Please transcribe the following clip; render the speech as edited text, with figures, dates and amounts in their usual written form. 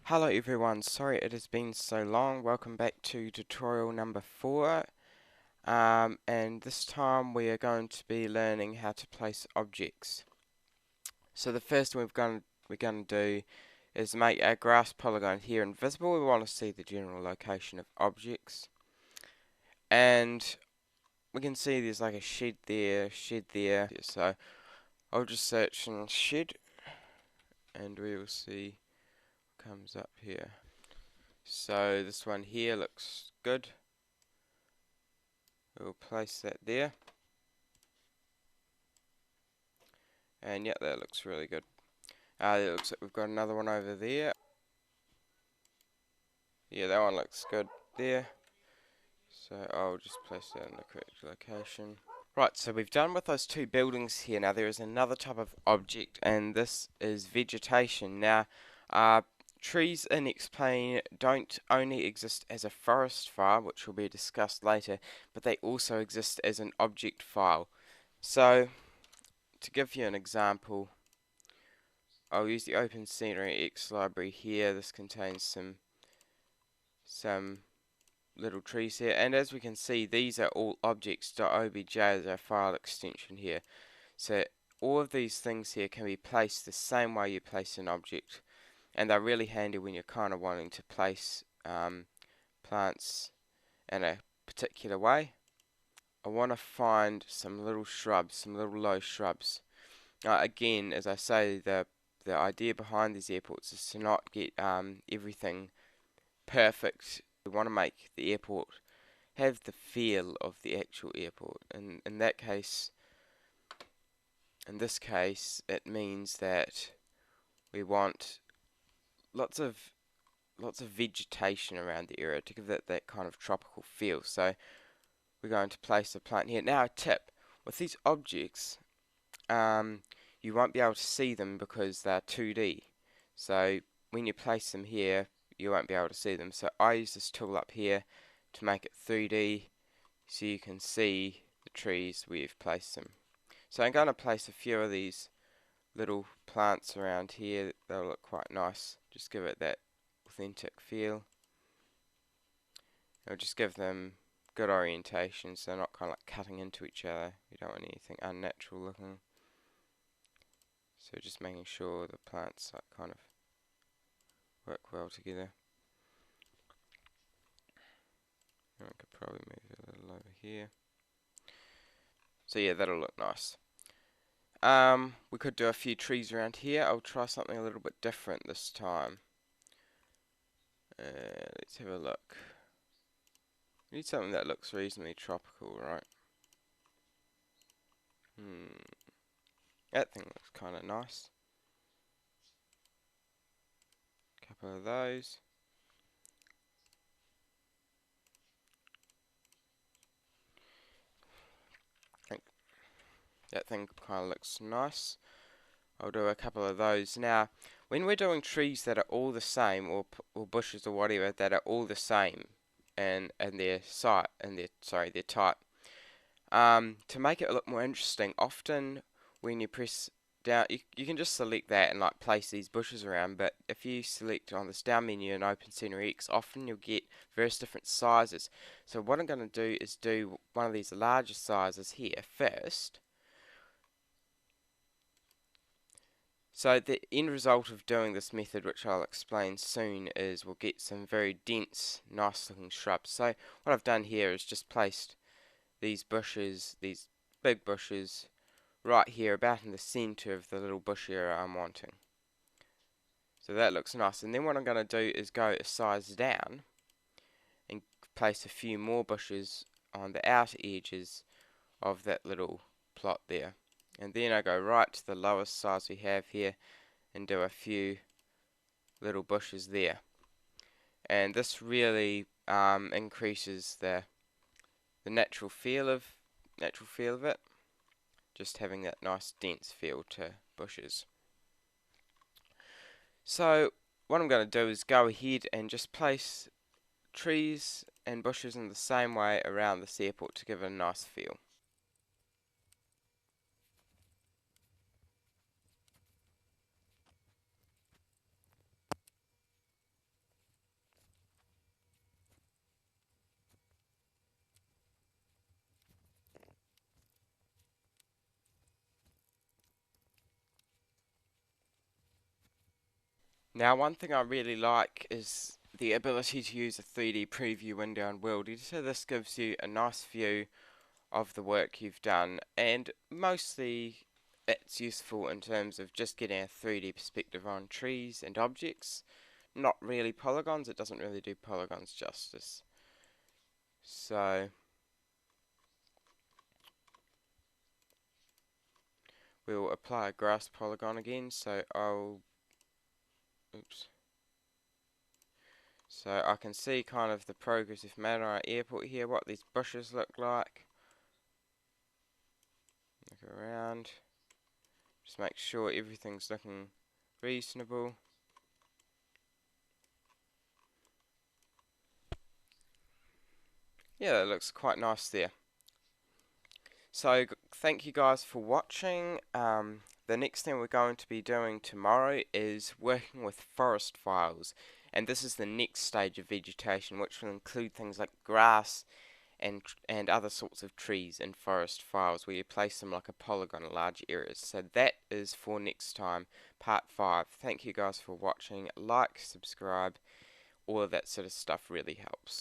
Hello everyone, sorry it has been so long. Welcome back to tutorial number 4. And this time we are going to be learning how to place objects. So the first thing we're going to do is make our grass polygon here invisible. We want to see the general location of objects. And we can see there's like a shed there. So I'll just search in shed and we will see what comes up here. So this one here looks good. We'll place that there. And yeah, that looks really good. It looks like we've got another one over there. Yeah, that one looks good there. So I'll just place that in the correct location. Right, so we've done with those two buildings here. Now there is another type of object, and this is vegetation. Now, trees in X-Plane don't only exist as a forest file, which will be discussed later, but they also exist as an object file. So, to give you an example, I'll use the Open Scenery X library here. This contains some little trees here, and as we can see, these are all objects.obj as our file extension here. So all of these things here can be placed the same way you place an object, and they're really handy when you're kind of wanting to place plants in a particular way. I want to find some little shrubs, some little low shrubs. Again, as I say, the idea behind these airports is to not get everything perfect. We want to make the airport have the feel of the actual airport. And in this case, it means that we want lots of vegetation around the area to give it that kind of tropical feel. So we're going to place a plant here. Now, a tip with these objects. You won't be able to see them because they're 2D. So when you place them here, you won't be able to see them. So I use this tool up here to make it 3D so you can see the trees where you've placed them. So I'm going to place a few of these little plants around here. They'll look quite nice. Just give it that authentic feel. I'll just give them good orientation so they're not kind of like cutting into each other. We don't want anything unnatural looking. So just making sure the plants like kind of work well together. I could probably move it a little over here. So yeah, that'll look nice. We could do a few trees around here. I'll try something a little bit different this time. Let's have a look. We need something that looks reasonably tropical, right? That thing looks kind of nice. Couple of those. That thing kind of looks nice. I'll do a couple of those. Now, when we're doing trees that are all the same, or bushes or whatever that are all the same, and their their type, to make it look more interesting, often when you press down, you can just select that and like place these bushes around. But if you select on this down menu in Open Scenery X, often you'll get various different sizes. So what I'm going to do is do one of these larger sizes here first. So the end result of doing this method, which I'll explain soon, is we'll get some very dense, nice looking shrubs. So what I've done here is just placed these bushes, these big bushes, right here about in the center of the little bush area I'm wanting. So that looks nice. And then what I'm going to do is go a size down and place a few more bushes on the outer edges of that little plot there. And then I go right to the lowest size we have here and do a few little bushes there. And this really increases the natural feel of it. Just having that nice dense feel to bushes. So what I'm going to do is go ahead and just place trees and bushes in the same way around this airport to give it a nice feel. Now, one thing I really like is the ability to use a 3D preview window in World Editor. This gives you a nice view of the work you've done, and mostly it's useful in terms of just getting a 3D perspective on trees and objects. Not really polygons, it doesn't really do polygons justice. So we'll apply a grass polygon again, so oops. So I can see kind of the progress of Manawa Airport here, what these bushes look like. Look around, just make sure everything's looking reasonable. Yeah, that looks quite nice there. So thank you guys for watching. The next thing we're going to be doing tomorrow is working with forest files, and this is the next stage of vegetation, which will include things like grass and other sorts of trees in forest files, where you place them like a polygon in large areas. So that is for next time, part 5. Thank you guys for watching. Like, subscribe, all of that sort of stuff really helps.